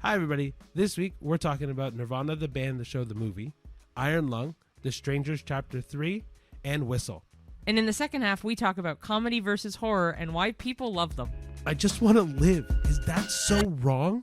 Hi, everybody. This week, we're talking about Nirvana, the band, the show, the movie, Iron Lung, The Strangers Chapter 3, and Whistle. And in the second half, we talk about comedy versus horror and why people love them. I just want to live. Is that so wrong?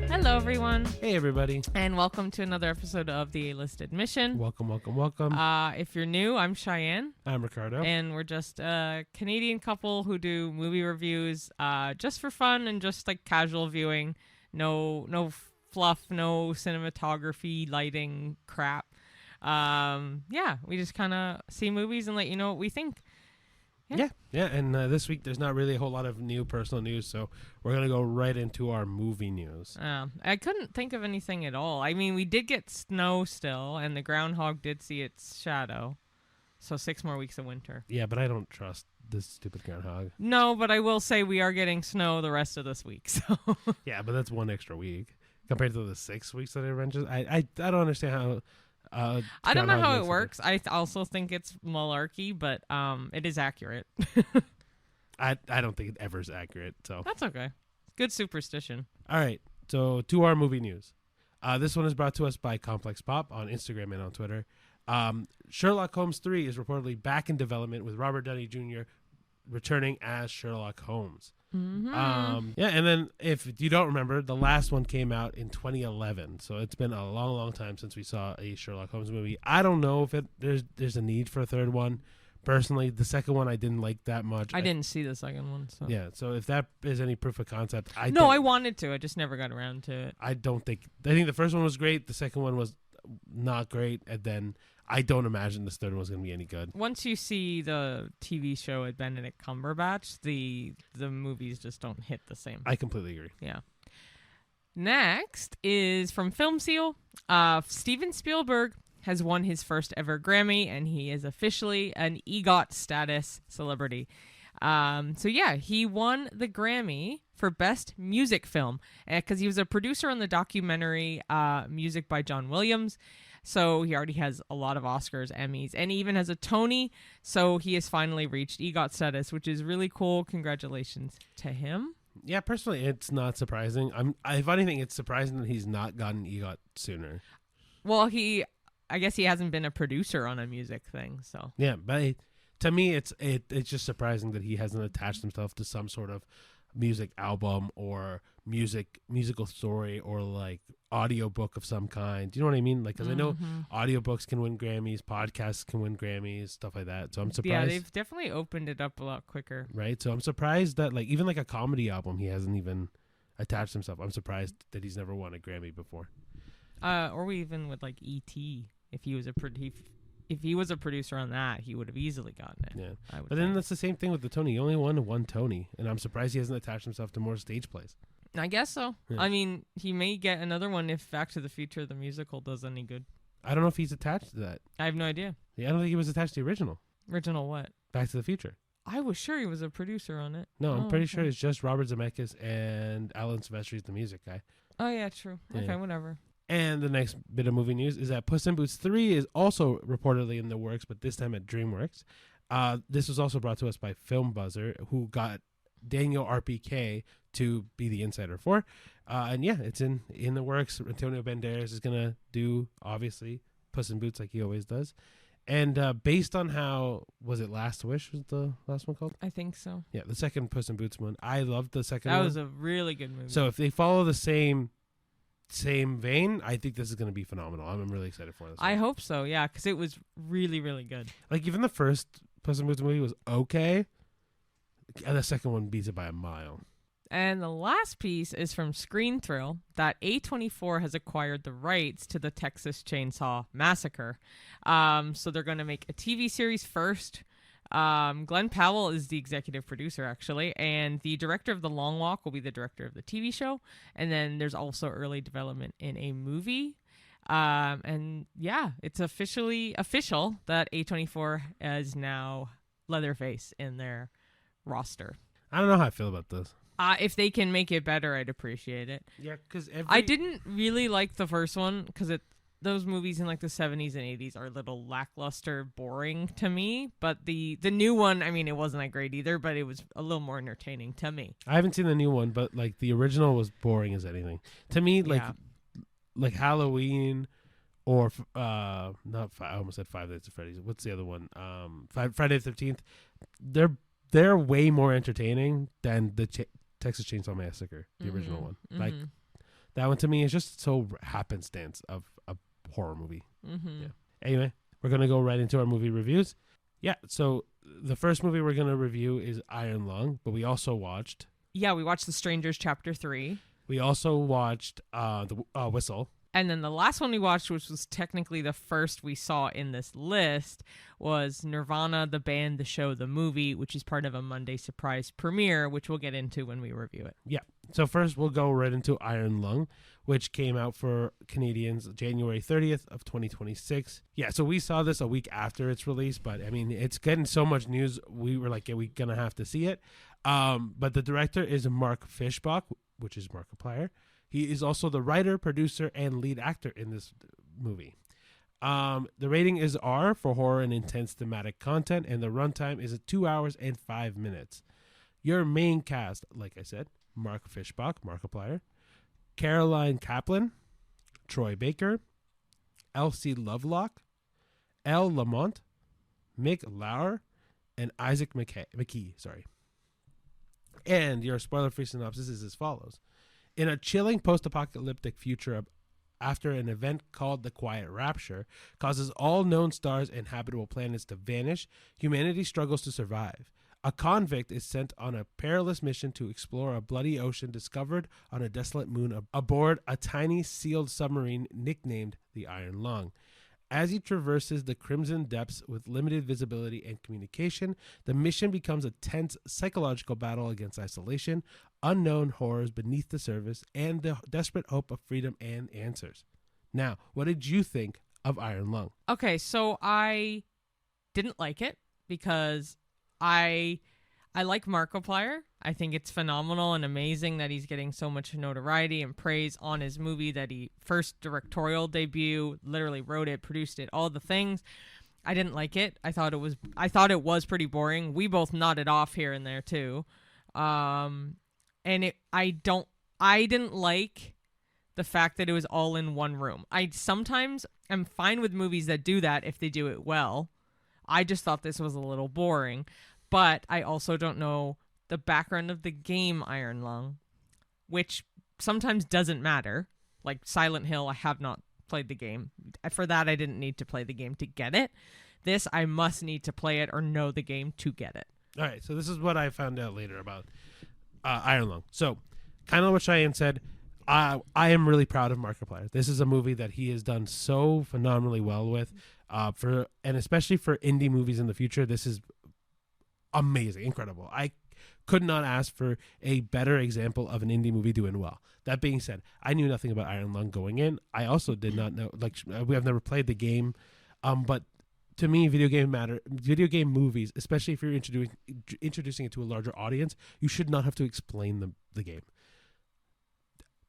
Hello, everyone. Hey, everybody. And welcome to another episode of The A-List Admission. Welcome, welcome, welcome. If you're new, I'm Cheyenne. I'm Ricardo. And we're just a Canadian couple who do movie reviews just for fun and just like casual viewing. No fluff, no cinematography, lighting crap. We just kind of see movies and let you know what we think. Yeah. And this week, there's not really a whole lot of new personal news, so we're going to go right into our movie news. I couldn't think of anything at all. I mean, we did get snow still, and the groundhog did see its shadow. So 6 more weeks of winter. Yeah, but I don't trust this stupid groundhog. No, but I will say we are getting snow the rest of this week. So Yeah, but that's 1 extra week compared to the 6 weeks that it ranges. I don't understand how... I don't know how it works. I also think it's malarkey, but it is accurate. I don't think it ever is accurate. So that's okay. Good superstition. All right. So to our movie news. This one is brought to us by Complex Pop on Instagram and on Twitter. Sherlock Holmes 3 is reportedly back in development with Robert Downey Jr. returning as Sherlock Holmes. Mm-hmm. And then if you don't remember, the last one came out in 2011, so it's been a long time since we saw a Sherlock Holmes movie. I don't know if there's a need for a third one. Personally, the second one I didn't like that much. I didn't see the second one. So. Yeah, so if that is any proof of concept, I wanted to. I just never got around to it. I think the first one was great. The second one was not great, and then I don't imagine this third one's going to be any good. Once you see the TV show with Benedict Cumberbatch, the movies just don't hit the same. I completely agree. Yeah. Next is from Film Seal. Steven Spielberg has won his first ever Grammy, and he is officially an EGOT status celebrity. He won the Grammy for Best Music Film because he was a producer on the documentary Music by John Williams. So he already has a lot of Oscars, Emmys, and he even has a Tony. So he has finally reached EGOT status, which is really cool. Congratulations to him. Yeah, personally, it's not surprising. If anything, it's surprising that he's not gotten EGOT sooner. Well, I guess he hasn't been a producer on a music thing. So yeah, but to me, it's just surprising that he hasn't attached himself to some sort of music album or musical story or like audiobook of some kind. Do you know what I mean? Like, because I know audiobooks can win Grammys, podcasts can win Grammys, stuff like that. So I'm surprised. Yeah, they've definitely opened it up a lot quicker. Right. So I'm surprised that like even like a comedy album, he hasn't even attached himself. I'm surprised that he's never won a Grammy before. Or even with like E.T. If he was a producer on that, he would have easily gotten it. Yeah, but then that's the same thing with the Tony. He only won 1 Tony, and I'm surprised he hasn't attached himself to more stage plays. I guess so. Yeah. I mean, he may get another one if Back to the Future, the musical, does any good. I don't know if he's attached to that. I have no idea. Yeah, I don't think he was attached to the original. Original what? Back to the Future. I was sure he was a producer on it. No, I'm pretty sure it's just Robert Zemeckis and Alan Silvestri's the music guy. Oh, yeah, true. Yeah. Okay, whatever. And the next bit of movie news is that Puss in Boots 3 is also reportedly in the works, but this time at DreamWorks. This was also brought to us by Film Buzzer, who got Daniel RPK to be the insider for. It's in the works. Antonio Banderas is going to do, obviously, Puss in Boots like he always does. And based on how, was it Last Wish was the last one called? I think so. Yeah, the second Puss in Boots one. I loved the second one. That was a really good movie. So if they follow the same vein, I think this is going to be phenomenal. I'm really excited for this. I hope so, yeah, because it was really, really good. Like, even the first Puss in Boots movie was okay, and the second one beats it by a mile. And the last piece is from Screen Thrill that A24 has acquired the rights to the Texas Chainsaw Massacre. So they're going to make a TV series first. Glenn Powell is the executive producer, actually, and the director of The Long Walk will be the director of the TV show. And then there's also early development in a movie. It's official that A24 is now Leatherface in their roster. I don't know how I feel about this. If they can make it better, I'd appreciate it. Yeah, because I didn't really like the first one because those movies in like the 70s and 80s are a little lackluster, boring to me. But the new one, I mean, it wasn't that great either, but it was a little more entertaining to me. I haven't seen the new one, but like the original was boring as anything to me. Like Halloween or not. I almost said Five Nights at Freddy's. What's the other one? Friday the 13th. They're way more entertaining than the Texas Chainsaw Massacre, the original one. Like that one to me is just so happenstance of a horror movie. Yeah. Anyway, we're gonna go right into our movie reviews. Yeah. So the first movie we're gonna review is Iron Lung, but we also watched. Yeah, we watched The Strangers Chapter 3. We also watched the Whistle. And then the last one we watched, which was technically the first we saw in this list, was Nirvana, the band, the show, the movie, which is part of a Monday surprise premiere, which we'll get into when we review it. Yeah. So first we'll go right into Iron Lung, which came out for Canadians January 30th of 2026. Yeah, so we saw this a week after its release, but I mean, it's getting so much news. We were like, yeah, we're going to have to see it. But the director is Mark Fishbach, which is Markiplier. He is also the writer, producer, and lead actor in this movie. The rating is R for horror and intense thematic content, and the runtime is 2 hours and 5 minutes. Your main cast, like I said, Mark Fishbach, Markiplier, Caroline Kaplan, Troy Baker, Elsie Lovelock, Elle Lamont, Mick Lauer, and Isaac McKee. And your spoiler-free synopsis is as follows. In a chilling post-apocalyptic future after an event called the Quiet Rapture causes all known stars and habitable planets to vanish, humanity struggles to survive. A convict is sent on a perilous mission to explore a bloody ocean discovered on a desolate moon aboard a tiny sealed submarine nicknamed the Iron Lung. As he traverses the crimson depths with limited visibility and communication, the mission becomes a tense psychological battle against isolation, unknown horrors beneath the surface, and the desperate hope of freedom and answers. Now, what did you think of Iron Lung? Okay, so I didn't like it because I like Markiplier. I think it's phenomenal and amazing that he's getting so much notoriety and praise on his movie that he first directorial debut, literally wrote it, produced it, all the things. I didn't like it. I thought it was pretty boring. We both nodded off here and there too. And I didn't like the fact that it was all in one room. I'm fine with movies that do that if they do it well. I just thought this was a little boring. But I also don't know the background of the game Iron Lung, which sometimes doesn't matter. Like Silent Hill, I have not played the game. For that, I didn't need to play the game to get it. This, I must need to play it or know the game to get it. All right, so this is what I found out later about Iron Lung. So, kind of what Cheyenne said, I am really proud of Markiplier. This is a movie that he has done so phenomenally well with, and especially for indie movies in the future. This is amazing, incredible. I could not ask for a better example of an indie movie doing well. That being said, I knew nothing about Iron Lung going in. I also did not know, we have never played the game, but to me, video game movies, especially if you're introducing it to a larger audience, you should not have to explain the game.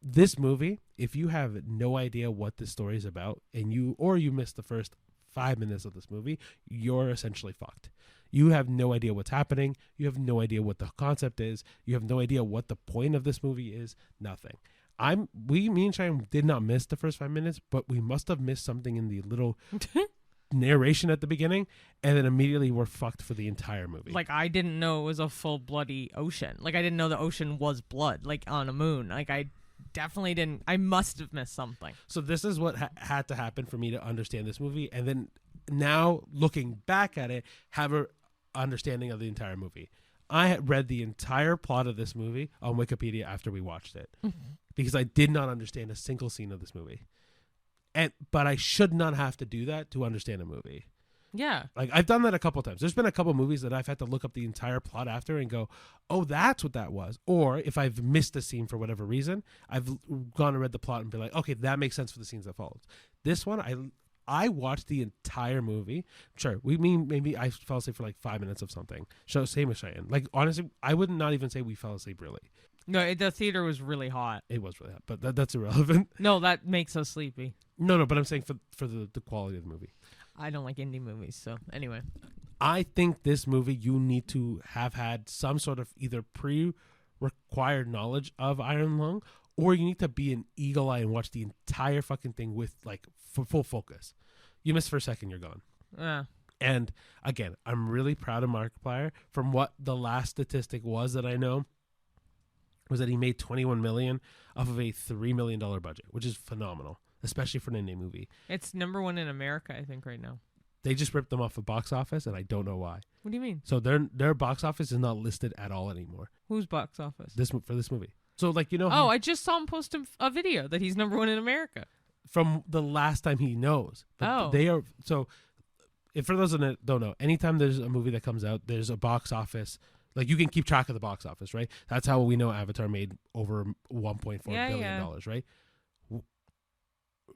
This movie, if you have no idea what this story is about, and you missed the first 5 minutes of this movie, you're essentially fucked. You have no idea what's happening. You have no idea what the concept is. You have no idea what the point of this movie is. Nothing. Me and Cheyenne did not miss the first 5 minutes, but we must have missed something in the little narration at the beginning, and then immediately we're fucked for the entire movie. Like, I didn't know it was a full bloody ocean. Like, I didn't know the ocean was blood, like on a moon. Like, I definitely didn't. I must have missed something. So this is what had to happen for me to understand this movie, and then now looking back at it, have a understanding of the entire movie. I had read the entire plot of this movie on Wikipedia after we watched it, because I did not understand a single scene of this movie. But I should not have to do that to understand a movie. Yeah. Like, I've done that a couple times. There's been a couple movies that I've had to look up the entire plot after and go, oh, that's what that was. Or if I've missed a scene for whatever reason, I've gone and read the plot and be like, okay, that makes sense for the scenes that followed. This one, I watched the entire movie. Sure, maybe I fell asleep for like 5 minutes of something. So same as Cheyenne. Like, honestly, I would not even say we fell asleep really. No, the theater was really hot. It was really hot, but that's irrelevant. No, that makes us sleepy. No, but I'm saying for the quality of the movie. I don't like indie movies, so anyway. I think this movie, you need to have had some sort of either pre-required knowledge of Iron Lung, or you need to be an eagle eye and watch the entire fucking thing with like full focus. You miss for a second, you're gone. And again, I'm really proud of Markiplier. From what the last statistic was that I know, was that he made $21 million off of a $3 million budget, which is phenomenal, especially for an indie movie. It's number one in America, I think, right now. They just ripped them off the box office, and I don't know why. What do you mean? So their box office is not listed at all anymore. Whose box office? For this movie. So like, you know. Oh, I just saw him post a video that he's number one in America. From the last time he knows. But they are so. If for those that don't know, anytime there's a movie that comes out, there's a box office. Like you can keep track of the box office, right? That's how we know Avatar made over $1.4 billion, right?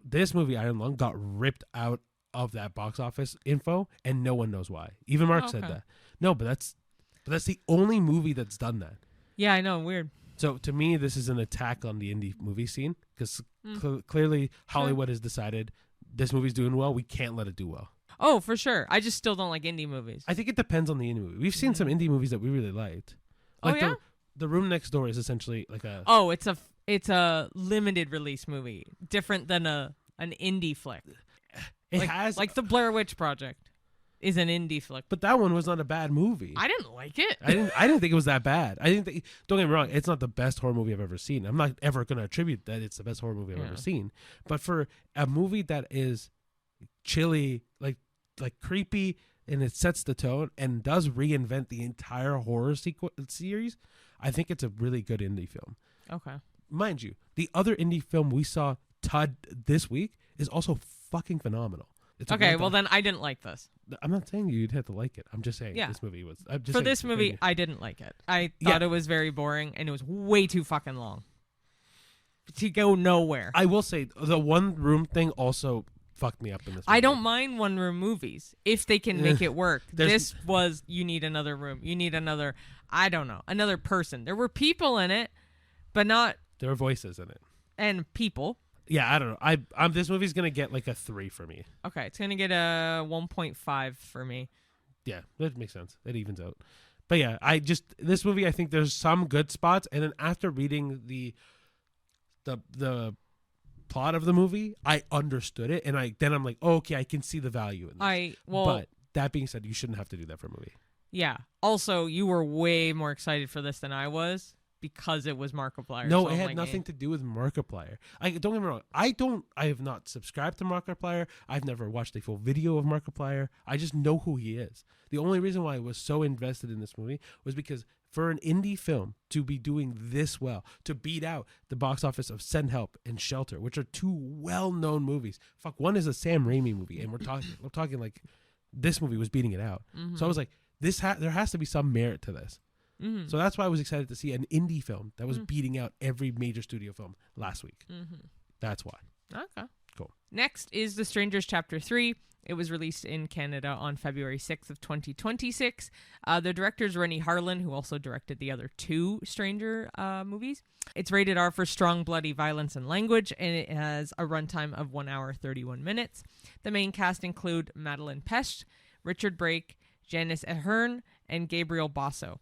This movie, Iron Lung, got ripped out of that box office info, and no one knows why. Even Mark said that. No, but that's the only movie that's done that. Yeah, I know. Weird. So to me, this is an attack on the indie movie scene because clearly Hollywood has decided this movie's doing well. We can't let it do well. Oh, for sure. I just still don't like indie movies. I think it depends on the indie movie. We've seen some indie movies that we really liked. Like The Room Next Door is essentially like a... Oh, it's a limited release movie. Different than an indie flick. It has... Like the Blair Witch Project is an indie flick. But that one was not a bad movie. I didn't like it. I didn't think it was that bad. Don't get me wrong, it's not the best horror movie I've ever seen. I'm not ever going to attribute that it's the best horror movie I've ever seen. But for a movie that is chilly, like creepy, and it sets the tone and does reinvent the entire horror series, I think it's a really good indie film. Okay. Mind you, the other indie film we saw this week is also fucking phenomenal. Okay, well then I didn't like this. I'm not saying you'd have to like it. I'm just saying this movie was... For this movie, I didn't like it. I thought it was very boring, and it was way too fucking long. To go nowhere. I will say, the one room thing also fucked me up in this movie. I don't mind one room movies if they can make it work. This was, you need another room. You need another, I don't know, another person. There were people in it, but not... There were voices in it. And people. Yeah, I don't know. I'm this movie's going to get like a 3 for me. Okay, it's going to get a 1.5 for me. Yeah, that makes sense. It evens out. But yeah, this movie, I think there's some good spots, and then after reading the plot of the movie, I understood it, and I'm like, oh, okay, I can see the value in this. But that being said, you shouldn't have to do that for a movie. Yeah. Also, you were way more excited for this than I was because it was Markiplier. No, it had nothing to do with Markiplier. Don't get me wrong. I have not subscribed to Markiplier. I've never watched a full video of Markiplier. I just know who he is. The only reason why I was so invested in this movie was because for an indie film to be doing this well, to beat out the box office of Send Help and Shelter, which are two well-known movies. Fuck, one is a Sam Raimi movie, and we're talking like this movie was beating it out. Mm-hmm. So I was like, there has to be some merit to this. Mm-hmm. So that's why I was excited to see an indie film that was beating out every major studio film last week. Mm-hmm. That's why. Okay. Cool. Next is The Strangers Chapter 3. It was released in Canada on February 6th of 2026. The director is Rennie Harlin, who also directed the other 2 Stranger movies. It's rated R for strong, bloody violence and language, and it has a runtime of 1 hour, 31 minutes. The main cast include Madeleine Pesch, Richard Brake, Janice Ahern, and Gabriel Basso.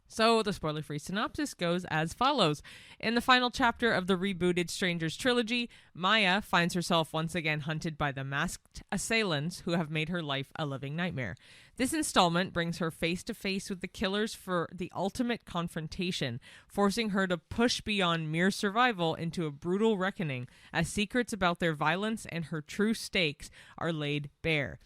So, the spoiler-free synopsis goes as follows. In the final chapter of the rebooted Strangers trilogy, Maya finds herself once again hunted by the masked assailants who have made her life a living nightmare. This installment brings her face-to-face with the killers for the ultimate confrontation, forcing her to push beyond mere survival into a brutal reckoning as secrets about their violence and her true stakes are laid bare.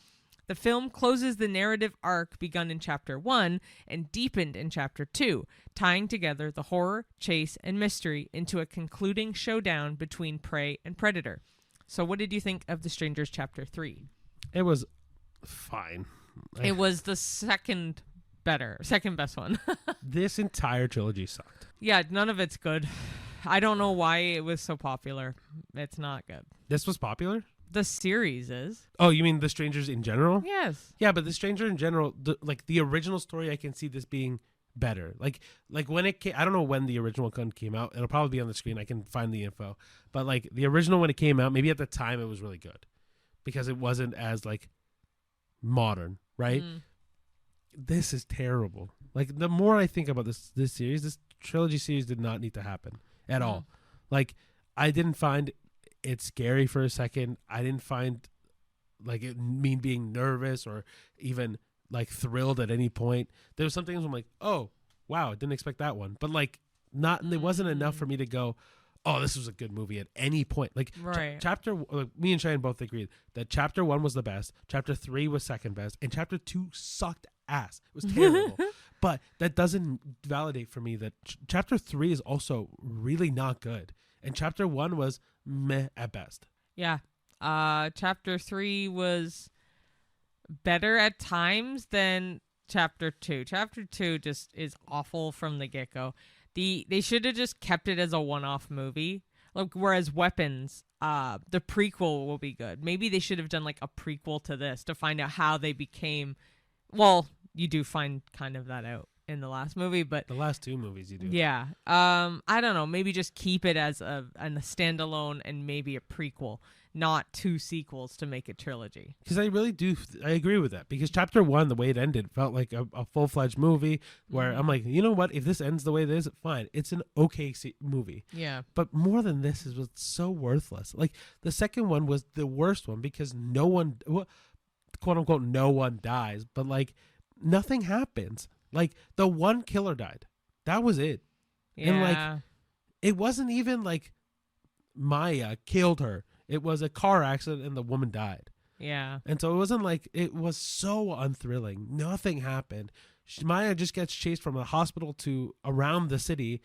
The film closes the narrative arc begun in Chapter 1 and deepened in Chapter 2, tying together the horror, chase, and mystery into a concluding showdown between prey and predator. So what did you think of The Strangers Chapter 3? It was fine. It was the second best one. This entire trilogy sucked. Yeah, none of it's good. I don't know why it was so popular. It's not good. This was popular? The series is. Oh, you mean The Strangers in general? Yes. Yeah, but The Stranger in general, the original story, I can see this being better. Like when it came, I don't know when the original one came out. It'll probably be on the screen. I can find the info. But like the original when it came out, maybe at the time it was really good because it wasn't as like modern, right? This is terrible. Like the more I think about this series, this trilogy series did not need to happen at all. Like I didn't find it scary for a second. I didn't find like it mean being nervous or even like thrilled at any point. There was some things I'm like, oh wow, I didn't expect that one. But like it wasn't enough for me to go, oh, this was a good movie at any point. Like me and Cheyenne both agreed that chapter 1 was the best, chapter 3 was second best, and chapter 2 sucked ass. It was terrible. But that doesn't validate for me that chapter 3 is also really not good, and chapter 1 was meh at best. Yeah. Chapter 3 was better at times than chapter 2. Chapter 2 just is awful from the get-go. They should have just kept it as a one-off movie. Like whereas Weapons, the prequel will be good. Maybe they should have done like a prequel to this to find out how they became. Well, you do find kind of that out in the last movie, but the last 2 movies you do. Yeah. I don't know. Maybe just keep it as a standalone and maybe a prequel, not 2 sequels to make a trilogy. Because I really do. I agree with that. Because chapter 1, the way it ended, felt like a full-fledged movie where I'm like, you know what? If this ends the way it is, fine. It's an okay movie. Yeah. But more than this was so worthless. Like the second one was the worst one because no one, quote unquote, no one dies. But like nothing happens. Like the one killer died. That was it. Yeah. And like it wasn't even like Maya killed her. It was a car accident and the woman died. Yeah. And so it wasn't like, it was so unthrilling. Nothing happened. Maya just gets chased from the hospital to around the city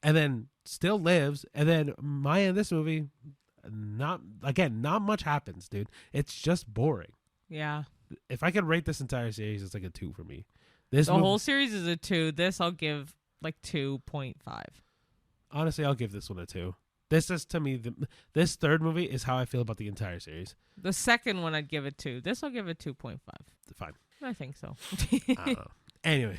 and then still lives. And then Maya in this movie, not much happens, dude. It's just boring. Yeah. If I could rate this entire series, it's like a 2 for me. Whole series is a 2. This I'll give like 2.5. Honestly, I'll give this one a 2. This is, to me, this third movie is how I feel about the entire series. The second one I'd give it 2. This I'll give it 2.5. Fine. I think so. I don't know. Anyway,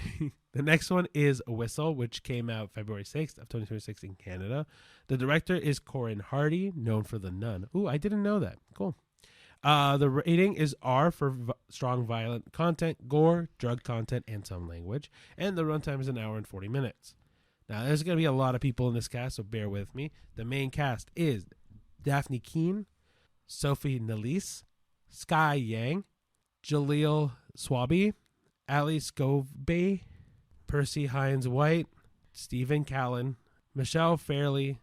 the next one is Whistle, which came out February 6th of 2026 in Canada. The director is Corin Hardy, known for The Nun. Ooh, I didn't know that. Cool. The rating is R for strong violent content, gore, drug content, and some language. And the runtime is 1 hour and 40 minutes. Now, there's going to be a lot of people in this cast, so bear with me. The main cast is Daphne Keane, Sophie Nélisse, Sky Yang, Jaleel Swaby, Ali Scovey, Percy Hines White, Stephen Callan, Michelle Fairley,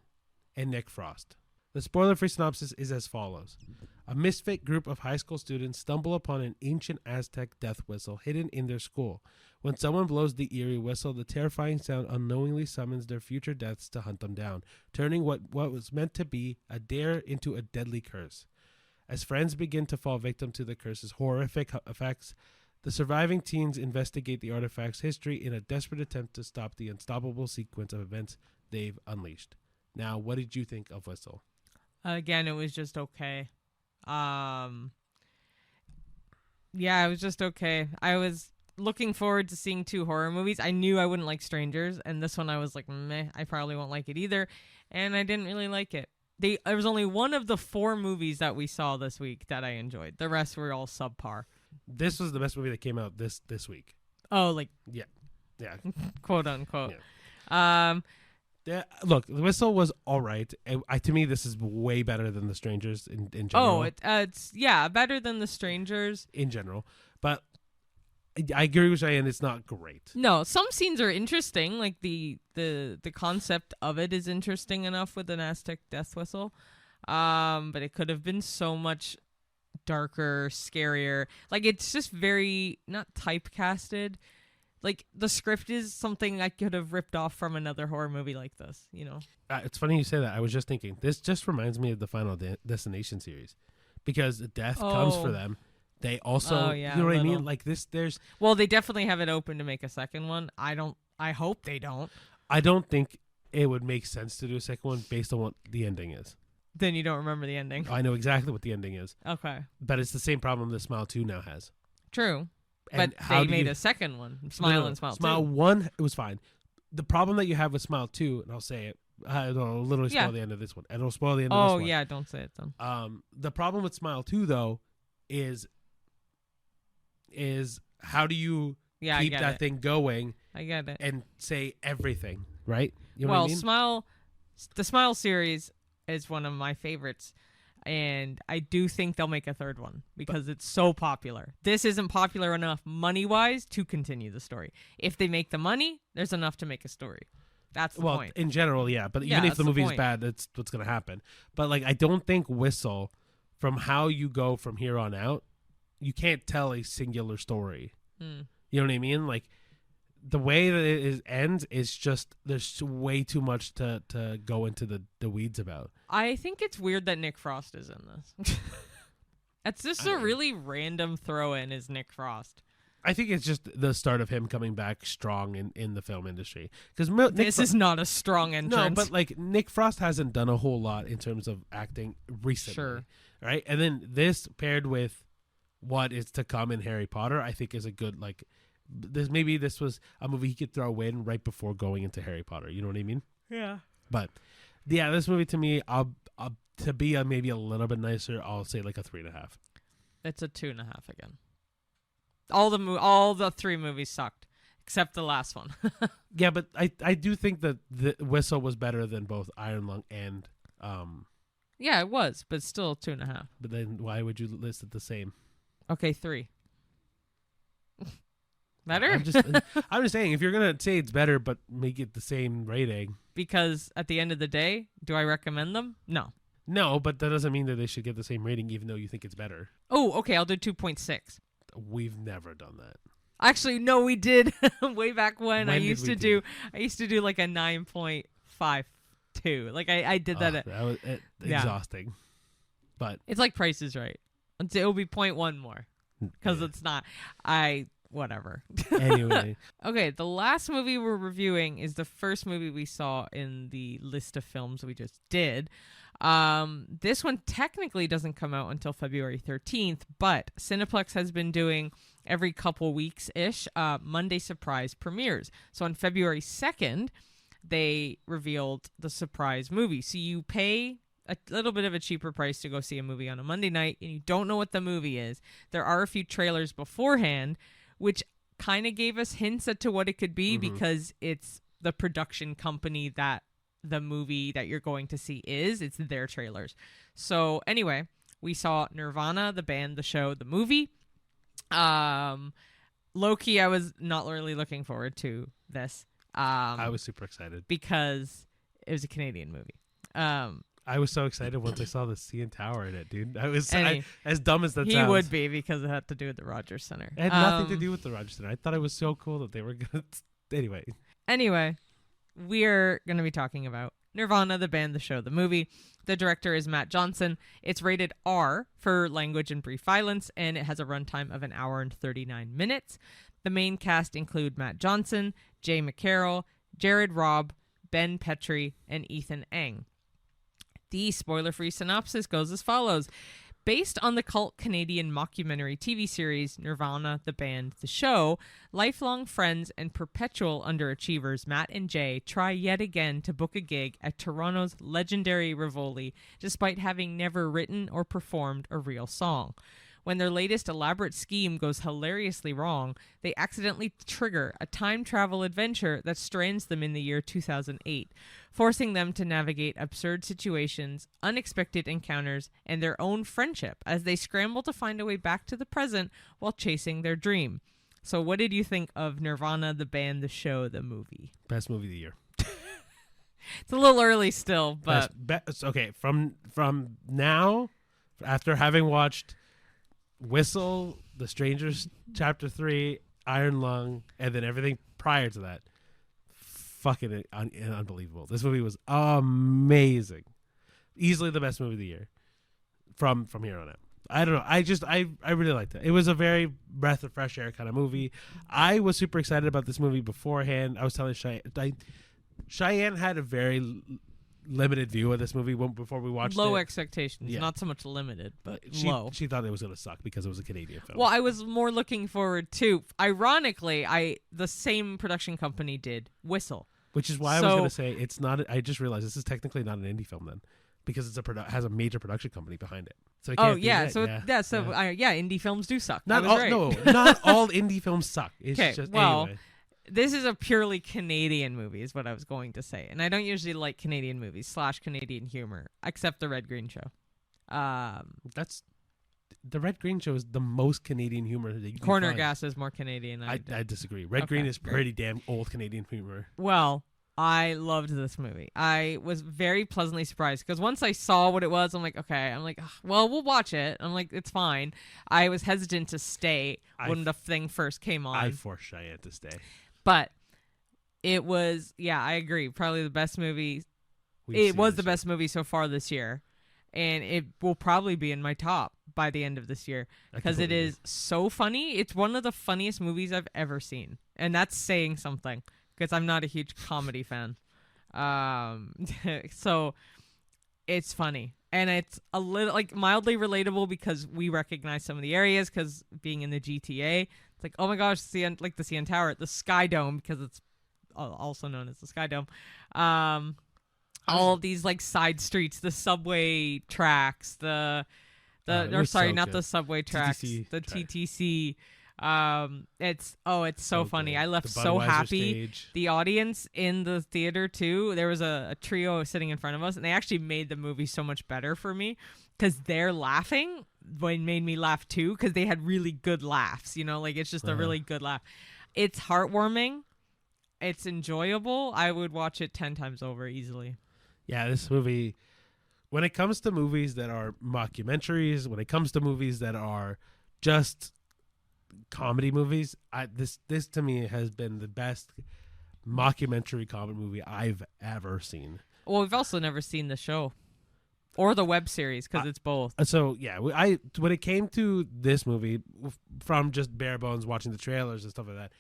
and Nick Frost. The spoiler-free synopsis is as follows. A misfit group of high school students stumble upon an ancient Aztec death whistle hidden in their school. When someone blows the eerie whistle, the terrifying sound unknowingly summons their future deaths to hunt them down, turning what was meant to be a dare into a deadly curse. As friends begin to fall victim to the curse's horrific effects, the surviving teens investigate the artifact's history in a desperate attempt to stop the unstoppable sequence of events they've unleashed. Now, what did you think of Whistle? Again, it was just okay. Yeah, it was just okay. I was looking forward to seeing 2 horror movies. I knew I wouldn't like Strangers, and this one I was like, meh, I probably won't like it either. And I didn't really like it. There was only one of the 4 movies that we saw this week that I enjoyed. The rest were all subpar. This was the best movie that came out this week. Oh, like yeah, quote unquote. Yeah. Look, The Whistle was all right. To me, this is way better than The Strangers in general. Oh, it's better than The Strangers in general. But I agree with Cheyenne, it's not great. No, some scenes are interesting. Like the concept of it is interesting enough with an Aztec death whistle. But it could have been so much darker, scarier. Like it's just very not typecasted. Like the script is something I could have ripped off from another horror movie like this, you know. It's funny you say that. I was just thinking this just reminds me of the Final Destination series because death comes for them. They also, you know what I mean? Like there's. Well, they definitely have it open to make a second one. I hope they don't. I don't think it would make sense to do a second one based on what the ending is. Then you don't remember the ending. I know exactly what the ending is. Okay. But it's the same problem that Smile 2 now has. True. But how they do made you, a second one, Smile and Smile 2. Smile 1, it was fine. The problem that you have with Smile 2, and I'll say it, I'll literally spoil the end of this one. And it'll spoil the end of this one. Oh, yeah, don't say it then. The problem with Smile 2, though, is how do you keep that thing going? I get it. And say everything, right? You know what I mean? The Smile series is one of my favorites. And I do think they'll make a third one because it's so popular. This isn't popular enough money-wise to continue the story. If they make the money, there's enough to make a story. That's the point. In general, yeah. But even if the movie's bad, that's what's going to happen. But like, I don't think Whistle, from how you go from here on out, you can't tell a singular story. You know what I mean? Like, the way that it ends is just, there's way too much to go into the weeds about. I think it's weird that Nick Frost is in this. It's just a really random throw-in is Nick Frost. I think it's just the start of him coming back strong in the film industry. Because this is not a strong entrance. No, but like Nick Frost hasn't done a whole lot in terms of acting recently. Sure. Right? And then this paired with what is to come in Harry Potter, I think is a good, like, this was a movie he could throw in right before going into Harry Potter. You know what I mean? Yeah. But yeah, this movie to me, to be maybe a little bit nicer, I'll say like a 3.5. It's a 2.5 again. All the three movies sucked except the last one. Yeah, but I do think that the Whistle was better than both Iron Lung and Yeah, it was, but still 2.5. But then why would you list it the same? Okay, 3. Better? I'm just saying, if you're gonna say it's better but make it the same rating. Because at the end of the day, do I recommend them? No. No, but that doesn't mean that they should get the same rating even though you think it's better. Oh, okay, I'll do 2.6. We've never done that. Actually, no, we did way back when. I used to do like a 9.52. Like I did that. That was exhausting. But it's like Price is Right. It will be 0.1 more because it's not. Whatever. Anyway. Okay, the last movie we're reviewing is the first movie we saw in the list of films we just did. This one technically doesn't come out until February 13th, but Cineplex has been doing every couple weeks-ish Monday surprise premieres. So on February 2nd, they revealed the surprise movie. So you pay a little bit of a cheaper price to go see a movie on a Monday night, and you don't know what the movie is. There are a few trailers beforehand, which kind of gave us hints as to what it could be because it's the production company that the movie that you're going to see is. It's their trailers. So anyway, we saw Nirvana, the band, the show, the movie. Low-key, I was not really looking forward to this. I was super excited. Because it was a Canadian movie. I was so excited once I saw the CN Tower in it, dude. As dumb as that sounds. He would be because it had to do with the Rogers Center. It had nothing to do with the Rogers Center. I thought it was so cool that they were going to... Anyway, we're going to be talking about Nirvana, the band, the show, the movie. The director is Matt Johnson. It's rated R for language and brief violence, and it has a runtime of 1 hour and 39 minutes. The main cast include Matt Johnson, Jay McCarroll, Jared Robb, Ben Petrie, and Ethan Eng. The spoiler-free synopsis goes as follows. Based on the cult Canadian mockumentary TV series Nirvana, the band, the show, lifelong friends and perpetual underachievers Matt and Jay try yet again to book a gig at Toronto's legendary Rivoli, despite having never written or performed a real song. When their latest elaborate scheme goes hilariously wrong, they accidentally trigger a time travel adventure that strands them in the year 2008, forcing them to navigate absurd situations, unexpected encounters, and their own friendship as they scramble to find a way back to the present while chasing their dream. So what did you think of Nirvana, the band, the show, the movie? Best movie of the year. It's a little early still, but... Okay, from now, after having watched Whistle, The Strangers, Chapter 3, Iron Lung, and then everything prior to that, fucking unbelievable. This movie was amazing. Easily the best movie of the year from here on out. I don't know. I really liked it. It was a very breath of fresh air kind of movie. I was super excited about this movie beforehand. I was telling Cheyenne had a very limited view of this movie before we watched it. Low expectations, not so much limited, but low. She thought it was going to suck because it was a Canadian film. Well, I was more looking forward to, ironically, the same production company did Whistle. Which is why I was going to say it's not. I just realized this is technically not an indie film then, because it's has a major production company behind it. So indie films do suck. Not all indie films suck. It's just anyway. This is a purely Canadian movie, is what I was going to say. And I don't usually like Canadian movies / Canadian humor, except The Red Green Show. That's The Red Green Show is the most Canadian humor that you can Corner find. Gas is more Canadian. I disagree. Red Green is pretty damn old Canadian humor. Well, I loved this movie. I was very pleasantly surprised because once I saw what it was, I'm like, okay. I'm like, well, we'll watch it. I'm like, it's fine. I was hesitant to stay when the thing first came on. I forced Cheyenne to stay. But it was, I agree. Probably the best movie. It was the best movie so far this year. And it will probably be in my top by the end of this year because it is so funny. It's one of the funniest movies I've ever seen. And that's saying something because I'm not a huge comedy fan. So it's funny. And it's a little like mildly relatable because we recognize some of the areas because being in the GTA, it's like, oh my gosh, the CN Tower, the SkyDome, because it's also known as the SkyDome. All of these like side streets, the subway tracks, not the subway tracks, TTC the track. TTC. It's so funny. Good. I left so happy. Stage. The audience in the theater too. There was a trio sitting in front of us, and they actually made the movie so much better for me because they're laughing. It made me laugh too because they had really good laughs. Like it's just a really good laugh. It's heartwarming. It's enjoyable. I would watch it 10 times over easily. Yeah, this movie, when it comes to movies that are mockumentaries, when it comes to movies that are just comedy movies, this to me has been the best mockumentary comedy movie I've ever seen. Well, we've also never seen the show or the web series because it's both. So yeah, when it came to this movie, from just bare bones watching the trailers and stuff like that,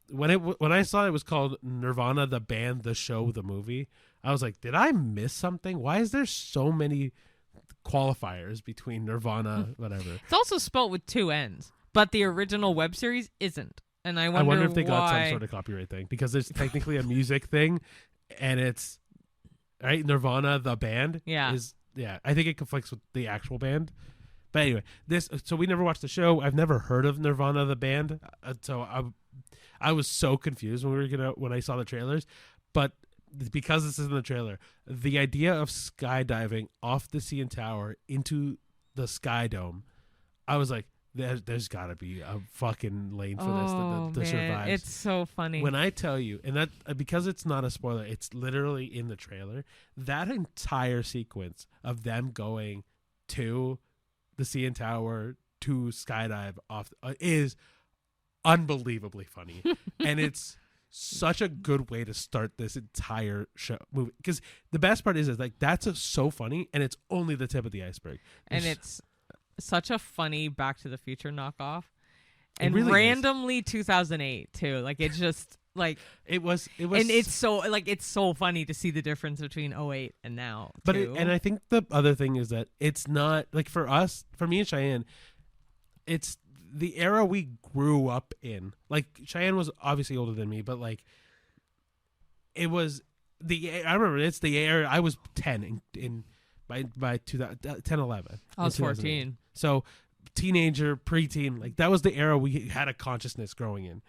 when I saw it was called Nirvana, the band, the show, the movie, I was like, did I miss something? Why is there so many qualifiers between Nirvana, whatever? It's also spelled with 2 N's, but the original web series isn't. And I wonder if they got some sort of copyright thing because there's technically a music thing, and it's right. Nirvana, the band, I think it conflicts with the actual band. But anyway, so we never watched the show. I've never heard of Nirvana, the band, so I was so confused when I saw the trailers, but because this is in the trailer, the idea of skydiving off the CN Tower into the SkyDome, I was like, there's got to be a fucking lane for this that survives. It's so funny. When I tell you, and that because it's not a spoiler, it's literally in the trailer, that entire sequence of them going to the CN Tower to skydive off is unbelievably funny. And it's such a good way to start this entire show movie because the best part is like that's so funny and it's only the tip of the iceberg. And it's such a funny Back to the Future knockoff, and really randomly is. 2008 too. Like it's just like it was, and it's so funny to see the difference between 2008 and now. But and I think the other thing is that it's not like for me and Cheyenne, it's the era we grew up in. Like Cheyenne was obviously older than me, but like it was I remember it's the era I was 10 by 10, 11. I was 14. So teenager, preteen, like that was the era we had a consciousness growing in.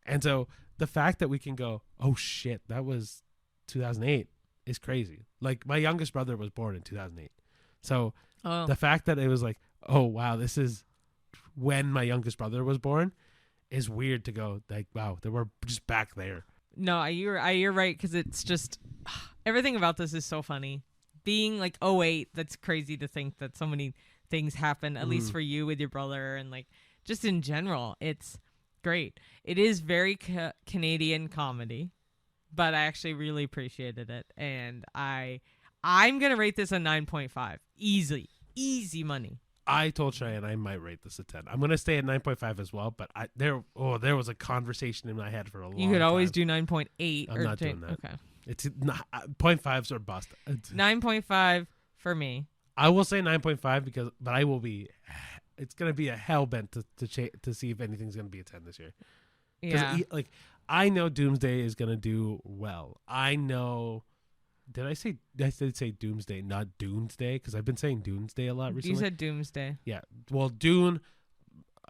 And so the fact that we can go, oh shit, that was 2008 is crazy. Like my youngest brother was born in 2008. So the fact that it was like, oh wow, this is when my youngest brother was born is weird to go like, wow, they were just back there. No, you're right because it's just everything about this is so funny. Being like 2008, that's crazy to think that so many things happen, at least for you with your brother and like just in general. It's great. It is very Canadian comedy, but I actually really appreciated it. And I'm going to rate this a 9.5. Easy money. I told Cheyenne I might rate this a 10. I'm going to stay at 9.5 as well, but there was a conversation in my head for a long time. You could always do 9.8. I'm not doing that. Okay. It's not 0.5s or bust. 9.5 for me. I will say 9.5 but I will be. It's gonna be a hell bent to see if anything's gonna be a 10 this year. Yeah. I know Doomsday is gonna do well. I know. Did I say Doomsday, not Doomsday? Because I've been saying Doomsday a lot recently. You said Doomsday. Yeah. Well, Dune,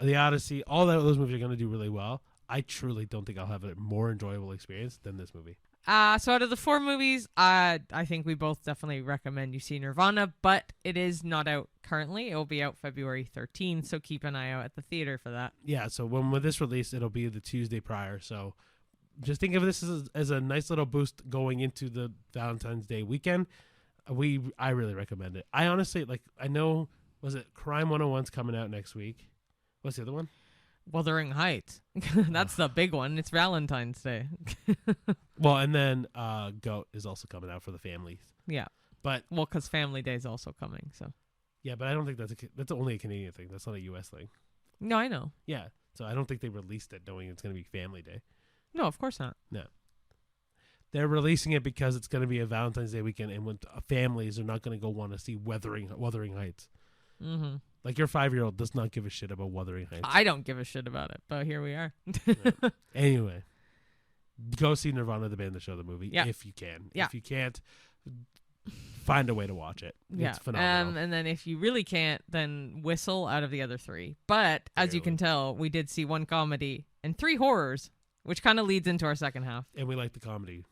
The Odyssey, all those movies are gonna do really well. I truly don't think I'll have a more enjoyable experience than this movie. So out of the 4 movies, I think we both definitely recommend you see Nirvana, but it is not out currently. It will be out February 13th, so keep an eye out at the theater for that. Yeah, so when this release, it'll be the Tuesday prior. So just think of this as a nice little boost going into the Valentine's Day weekend. I really recommend it. I honestly, I know, was it Crime 101's coming out next week? What's the other one? Wuthering Heights. That's the big one. It's Valentine's Day. Well, and then GOAT is also coming out for the families. Yeah. But because Family Day is also coming. So. Yeah, but I don't think that's only a Canadian thing. That's not a U.S. thing. No, I know. Yeah, so I don't think they released it knowing it's going to be Family Day. No, of course not. No. They're releasing it because it's going to be a Valentine's Day weekend, and when families are not going to go want to see Wuthering Heights. Mm-hmm. Like, your 5-year-old does not give a shit about Wuthering Heights. I don't give a shit about it, but here we are. Yeah. Anyway, go see Nirvana, the band, the show, the movie, if you can. Yeah. If you can't, find a way to watch it. Yeah. It's phenomenal. And then if you really can't, then whistle out of the other 3. But as you can tell, we did see 1 comedy and 3 horrors, which kind of leads into our second half. And we like the comedy.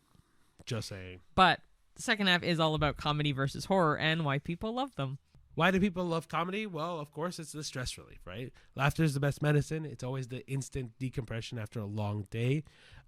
Just saying. But the second half is all about comedy versus horror and why people love them. Why do people love comedy? Well, of course, it's the stress relief, right? Laughter is the best medicine. It's always the instant decompression after a long day.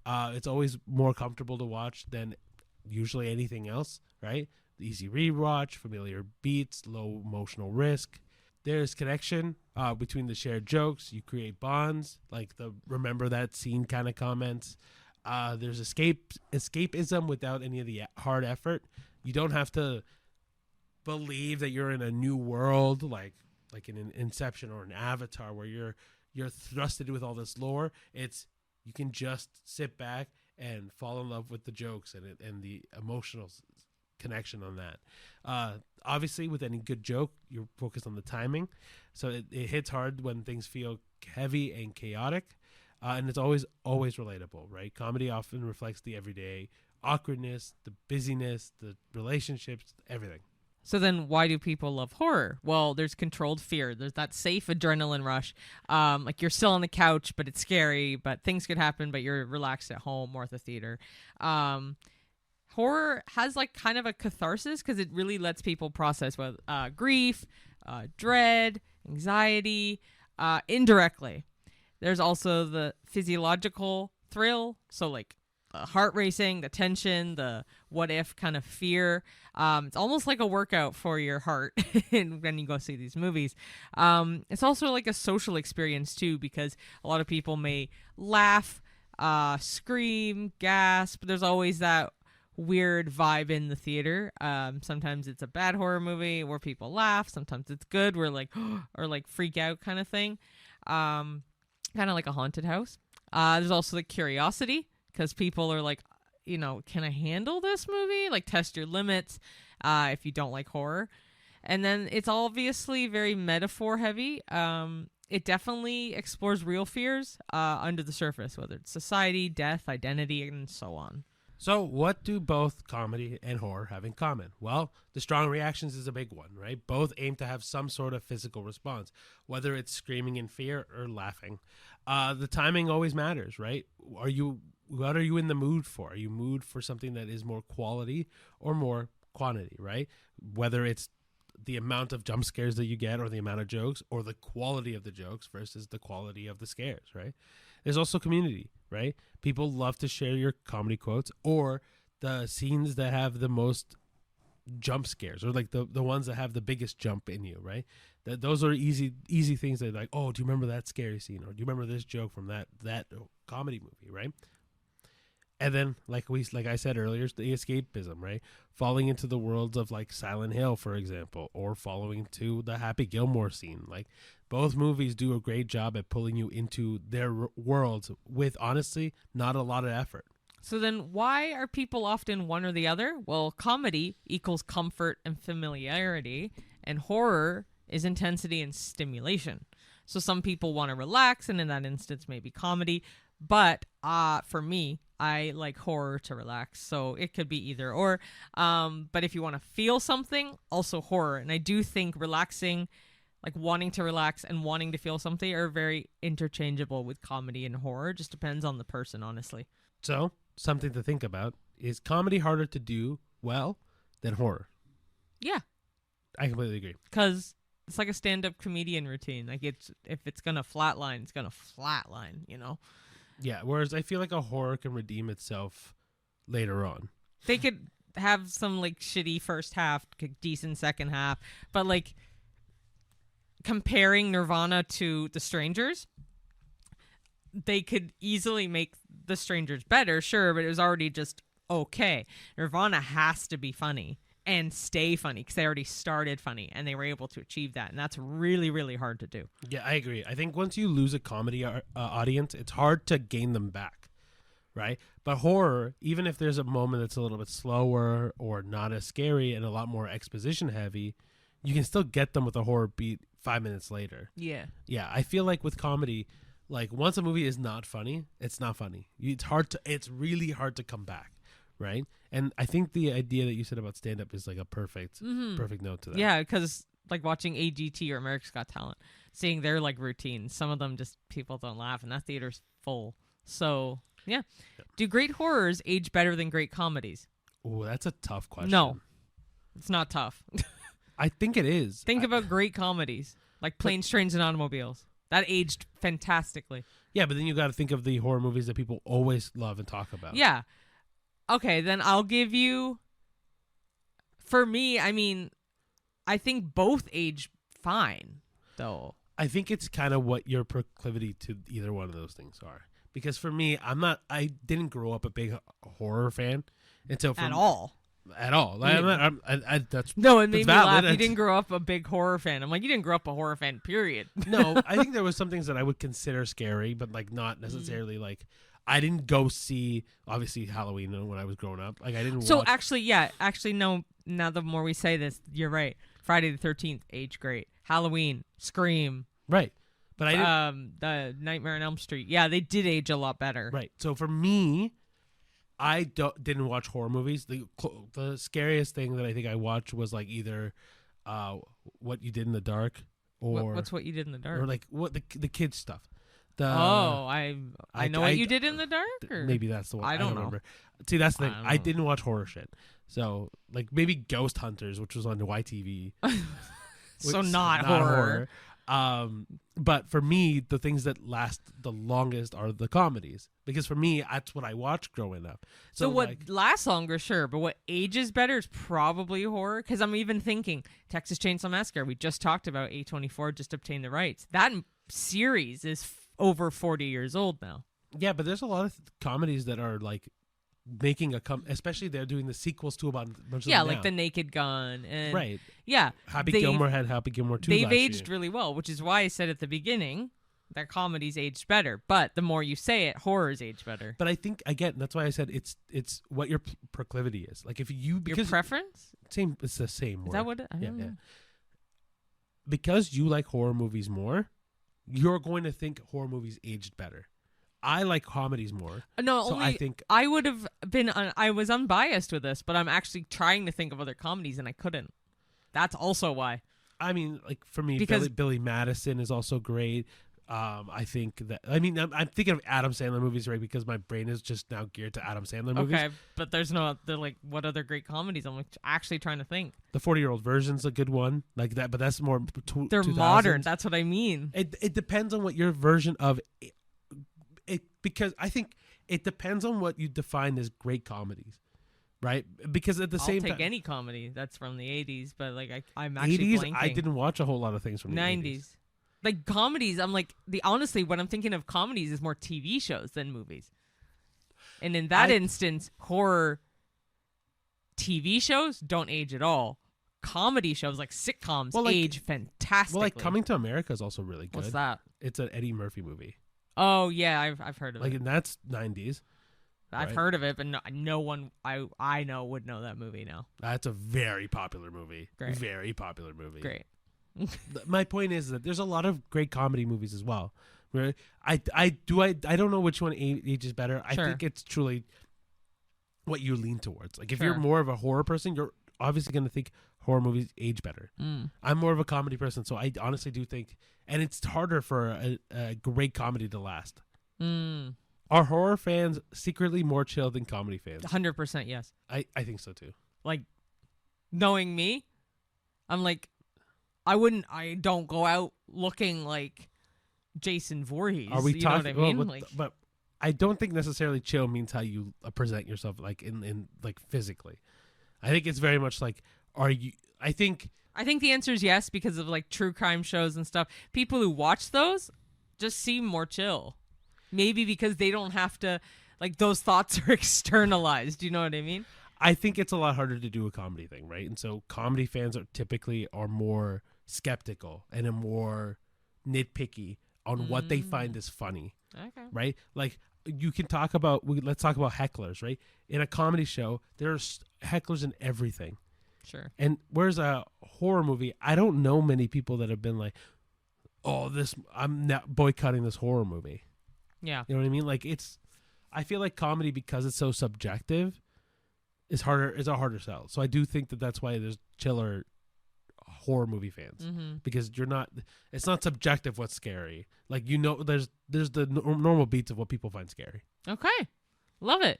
It's always more comfortable to watch than usually anything else, right? The easy rewatch, familiar beats, low emotional risk. There's connection between the shared jokes. You create bonds, like the remember that scene kind of comments. There's escapism without any of the hard effort. You don't have to believe that you're in a new world, like in an Inception or an Avatar, where you're thrusted with all this lore. You can just sit back and fall in love with the jokes and the emotional connection on that. Obviously, with any good joke, you're focused on the timing, so it hits hard when things feel heavy and chaotic, and it's always relatable, right? Comedy often reflects the everyday awkwardness, the busyness, the relationships, everything. So then why do people love horror? Well, there's controlled fear. There's that safe adrenaline rush. Like you're still on the couch, but it's scary, but things could happen, but you're relaxed at home or at the theater. Horror has like kind of a catharsis because it really lets people process with grief, dread, anxiety, indirectly. There's also the physiological thrill. So like the heart racing, the tension, the what if kind of fear. It's almost like a workout for your heart when you go see these movies. It's also like a social experience too, because a lot of people may laugh, scream, gasp. There's always that weird vibe in the theater. Sometimes it's a bad horror movie where people laugh. Sometimes it's good where like or like freak out kind of thing. Kind of like a haunted house. There's also the curiosity, because people are like, can I handle this movie? Like, test your limits if you don't like horror. And then it's obviously very metaphor heavy. It definitely explores real fears under the surface, whether it's society, death, identity, and so on. So what do both comedy and horror have in common? Well, the strong reactions is a big one, right? Both aim to have some sort of physical response, whether it's screaming in fear or laughing. The timing always matters, right? What are you in the mood for? Are you in the mood for something that is more quality or more quantity, right? Whether it's the amount of jump scares that you get or the amount of jokes, or the quality of the jokes versus the quality of the scares, right? There's also community, right? People love to share your comedy quotes or the scenes that have the most jump scares, or like the ones that have the biggest jump in you, right? Those are easy things that like, oh, do you remember that scary scene? Or do you remember this joke from that comedy movie, right? And then, like I said earlier, the escapism, right? Falling into the worlds of like Silent Hill, for example, or following to the Happy Gilmore scene. Like, both movies do a great job at pulling you into their worlds with, honestly, not a lot of effort. So then why are people often one or the other? Well, comedy equals comfort and familiarity, and horror is intensity and stimulation. So some people want to relax, and in that instance, maybe comedy. But for me, I like horror to relax. So it could be either or. But if you want to feel something, also horror. And I do think relaxing, like wanting to relax and wanting to feel something, are very interchangeable with comedy and horror. Just depends on the person, honestly. So, something to think about. Is comedy harder to do well than horror? Yeah. I completely agree. Because it's like a stand-up comedian routine. Like, if it's going to flatline, it's going to flatline, you know? Yeah, whereas I feel like a horror can redeem itself later on. They could have some, like, shitty first half, decent second half. But, like, comparing Nirvana to The Strangers, they could easily make The Strangers better, sure, but it was already just okay. Nirvana has to be funny and stay funny because they already started funny, and they were able to achieve that, and that's really, really hard to do. Yeah, I agree. I think once you lose a comedy audience, it's hard to gain them back, right? But horror, even if there's a moment that's a little bit slower or not as scary and a lot more exposition heavy, you can still get them with a horror beat 5 minutes later. Yeah. Yeah, I feel like with comedy, like once a movie is not funny, it's not funny. It's really hard to come back, right? And I think the idea that you said about stand-up is like a perfect note to that. Yeah, because like watching AGT or America's Got Talent, seeing their like routines, some of them just people don't laugh, and that theater's full. So yeah. Do great horrors age better than great comedies? Oh, that's a tough question. No, it's not tough. I think it is. Think about great comedies like Planes, Trains, and Automobiles. That aged fantastically. Yeah, but then you got to think of the horror movies that people always love and talk about. Yeah. Okay, then I'll give you... For me, I mean, I think both age fine, though. I think it's kind of what your proclivity to either one of those things are. Because for me, I didn't grow up a big horror fan. Until At all. At all. Like, that's no, it made me valid. laugh. You didn't grow up a big horror fan. I'm like, you didn't grow up a horror fan, period. No, I think there was some things that I would consider scary, but like not necessarily like I didn't go see obviously Halloween when I was growing up. Like I didn't. So watch... actually, no. Now the more we say this, you're right. Friday the 13th, age great. Halloween, Scream, right? But I didn't. The Nightmare on Elm Street. Yeah, they did age a lot better. Right. So for me, I didn't watch horror movies. The scariest thing that I think I watched was like either What You Did in the Dark or what's What You Did in the Dark, or like what the kids stuff. I know What You Did in the Dark. Or? Maybe that's the one. I don't know. Remember. See, that's the thing. I know. didn't watch horror shit. So like maybe Ghost Hunters, which was on the YTV. So not horror. But for me, the things that last the longest are the comedies because for me, that's what I watched growing up. So what lasts longer, sure, but what ages better is probably horror. Because I'm even thinking Texas Chainsaw Massacre. We just talked about A24 just obtained the rights. That series is over 40 years old now. Yeah, but there's a lot of comedies that are like making especially they're doing the sequels to about a bunch of them like now. The Naked Gun and right. Yeah, Happy Gilmore had Happy Gilmore 2 They've last aged year. really well, which is why I said at the beginning that comedies aged better. But the more you say it, horrors age better. But I think again, that's why I said it's what your proclivity is. Like if you Your preference? Same, it's the same word. Is that what? I don't know. Yeah. Because you like horror movies more, you're going to think horror movies aged better. I like comedies more. No, so only I think I would have been. I was unbiased with this, but I'm actually trying to think of other comedies, and I couldn't. That's also why. I mean, like for me, Because Billy Madison is also great. I think that. I mean, I'm thinking of Adam Sandler movies, right? Because my brain is just now geared to Adam Sandler movies. Okay, but they're like, what other great comedies? I'm like actually trying to think. The 40-Year-Old Version's a good one, like that. But that's more. They're 2000s. modern. That's what I mean. It depends on what your version of it. Because I think it depends on what you define as great comedies, right? Because at the I'll same take time, any comedy that's from the 80s, but like I'm actually 80s, blanking. I didn't watch a whole lot of things from the 80s. Like comedies, I'm like honestly, when I'm thinking of comedies is more TV shows than movies. And in that instance, horror TV shows don't age at all. Comedy shows like sitcoms age fantastically. Well, like Coming to America is also really good. What's that? It's an Eddie Murphy movie. Oh yeah, I've heard of like, it. and that's 90s. I've Right. heard of it, but no one I know would know that movie now. That's a very popular movie. Great. Very popular movie. Great. My point is that there's a lot of great comedy movies as well. Where I don't know which one ages better. I Sure. think it's truly what you lean towards. Like if Sure. you're more of a horror person, you're obviously going to think horror movies age better. I'm more of a comedy person, so I honestly do think, and it's harder for a great comedy to last. Are horror fans secretly more chill than comedy fans? 100% yes. I think so too. Like, knowing me, I'm like, I don't go out looking like Jason Voorhees. Are we you know what I mean? but I don't think necessarily chill means how you present yourself, like in like physically. I think it's very much like, are you? I think the answer is yes, because of like true crime shows and stuff. People who watch those just seem more chill. Maybe because they don't have to, like, those thoughts are externalized. Do you know what I mean? I think it's a lot harder to do a comedy thing, right? And so comedy fans are typically more skeptical and are more nitpicky on what they find is funny, Okay. right? Like you can talk about, let's talk about hecklers, right? In a comedy show, there's hecklers in everything. Sure. And whereas a horror movie, I don't know many people that have been like, oh, I'm not boycotting this horror movie. Yeah. You know what I mean? Like I feel like comedy, because it's so subjective, is a harder sell. So I do think that's why there's chiller horror movie fans, because it's not subjective what's scary. Like, there's the normal beats of what people find scary. Okay. Love it.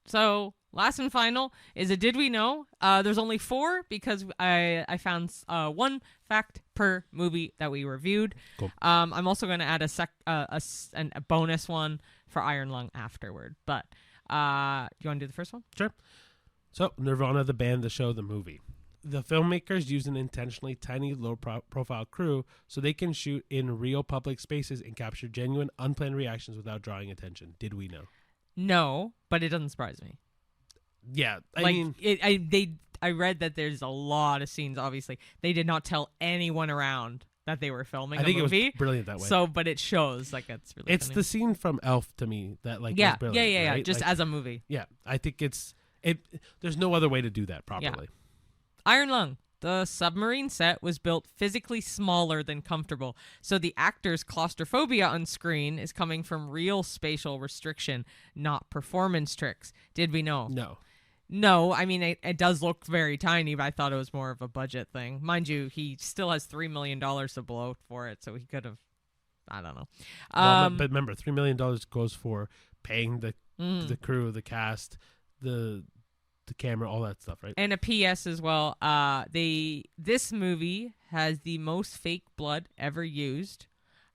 So last and final is a Did We Know? There's only 4 because I found one fact per movie that we reviewed. Cool. I'm also going to add a bonus one for Iron Lung afterward. But you want to do the first one? Sure. So Nirvana, the band, the show, the movie. The filmmakers use an intentionally tiny, low-profile crew so they can shoot in real public spaces and capture genuine, unplanned reactions without drawing attention. Did we know? No, but it doesn't surprise me. Yeah, I read that there's a lot of scenes. Obviously, they did not tell anyone around that they were filming a movie. It was brilliant that way. So, but it shows like it's really. It's funny. the scene from Elf to me that like Yeah, is brilliant, yeah. right? Just like, as a movie. Yeah, I think there's no other way to do that properly. Iron Lung. The submarine set was built physically smaller than comfortable, so the actors' claustrophobia on screen is coming from real spatial restriction, not performance tricks. Did we know? No, I mean, it does look very tiny, but I thought it was more of a budget thing. Mind you, he still has $3 million to blow for it, so he could have, I don't know. But remember, $3 million goes for paying the crew, the cast, the camera, all that stuff, right? And a PS as well. This movie has the most fake blood ever used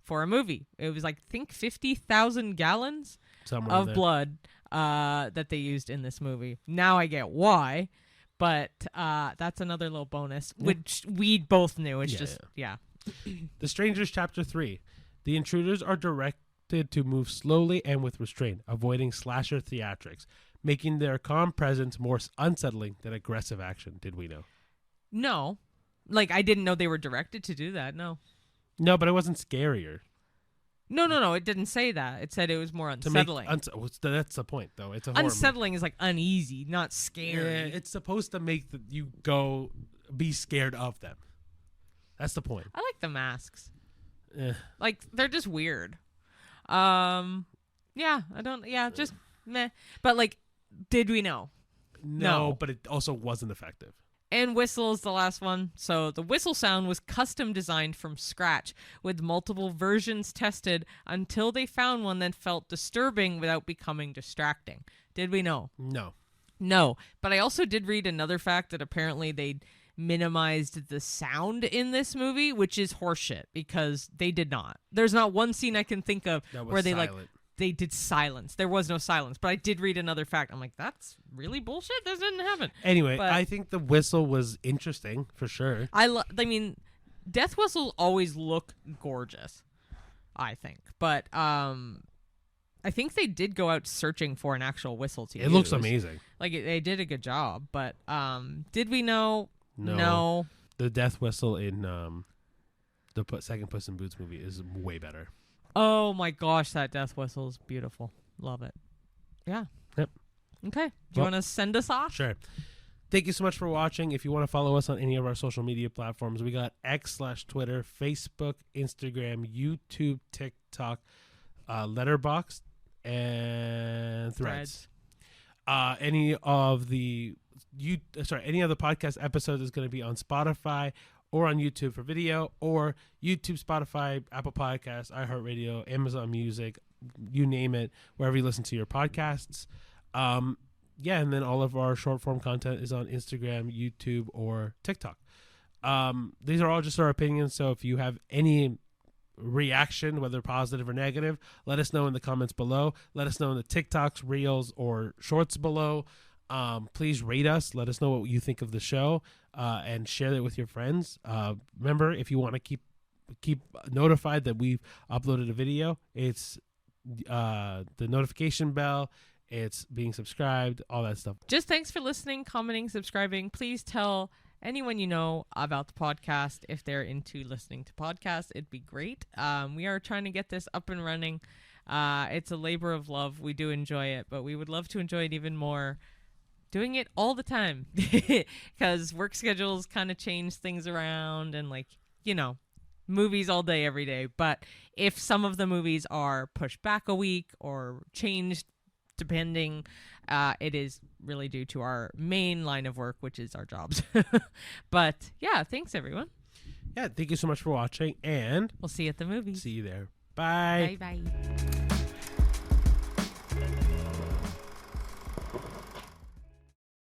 for a movie. It was like, I think 50,000 gallons Somewhere of blood that they used in this movie. Now I get why, but that's another little bonus, which we both knew. It's The Strangers, Chapter 3. The intruders are directed to move slowly and with restraint, avoiding slasher theatrics, making their calm presence more unsettling than aggressive action. Did we know? No. Like, I didn't know they were directed to do that, no. No, but it wasn't scarier. No. It didn't say that. It said it was more unsettling. That's the point, though. It's a horror unsettling movie. Is like uneasy, not scary. Yeah, it's supposed to make you go be scared of them. That's the point. I like the masks. Eh. Like, they're just weird. Just meh. But, like, did we know? No, but it also wasn't effective. And whistle is the last one. So the whistle sound was custom designed from scratch, with multiple versions tested until they found one that felt disturbing without becoming distracting. Did we know? No. But I also did read another fact that apparently they minimized the sound in this movie, which is horseshit, because they did not. There's not one scene I can think of where they silent. They did silence. There was no silence. But I did read another fact. I'm like, that's really bullshit? This didn't happen. Anyway, I think the whistle was interesting, for sure. I mean, death whistles always look gorgeous, I think. But I think they did go out searching for an actual whistle to use. It looks amazing. Like, they did a good job. But did we know? No. The death whistle in the second Puss in Boots movie is way better. Oh my gosh, that death whistle is beautiful. Love it. Yeah. Yep. Okay. Do you want to send us off? Sure. Thank you so much for watching. If you want to follow us on any of our social media platforms, we got X/Twitter, Facebook, Instagram, YouTube, TikTok, Letterboxd, and Threads. Any of the podcast episodes is going to be on Spotify or on YouTube for video, or YouTube, Spotify, Apple Podcasts, iHeartRadio, Amazon Music, you name it, wherever you listen to your podcasts. And then all of our short form content is on Instagram, YouTube, or TikTok. These are all just our opinions, so if you have any reaction, whether positive or negative, let us know in the comments below. Let us know in the TikToks, Reels, or Shorts below. Please rate us. Let us know what you think of the show, and share it with your friends. Remember, if you want to keep notified that we've uploaded a video, it's the notification bell. It's being subscribed, all that stuff. Just thanks for listening, commenting, subscribing. Please tell anyone you know about the podcast if they're into listening to podcasts. It'd be great. We are trying to get this up and running. It's a labor of love. We do enjoy it, but we would love to enjoy it even more doing it all the time, because work schedules kind of change things around, and movies all day, every day. But if some of the movies are pushed back a week or changed, depending, it is really due to our main line of work, which is our jobs. But yeah, thanks everyone. Yeah, thank you so much for watching, and we'll see you at the movies. See you there. Bye. Bye.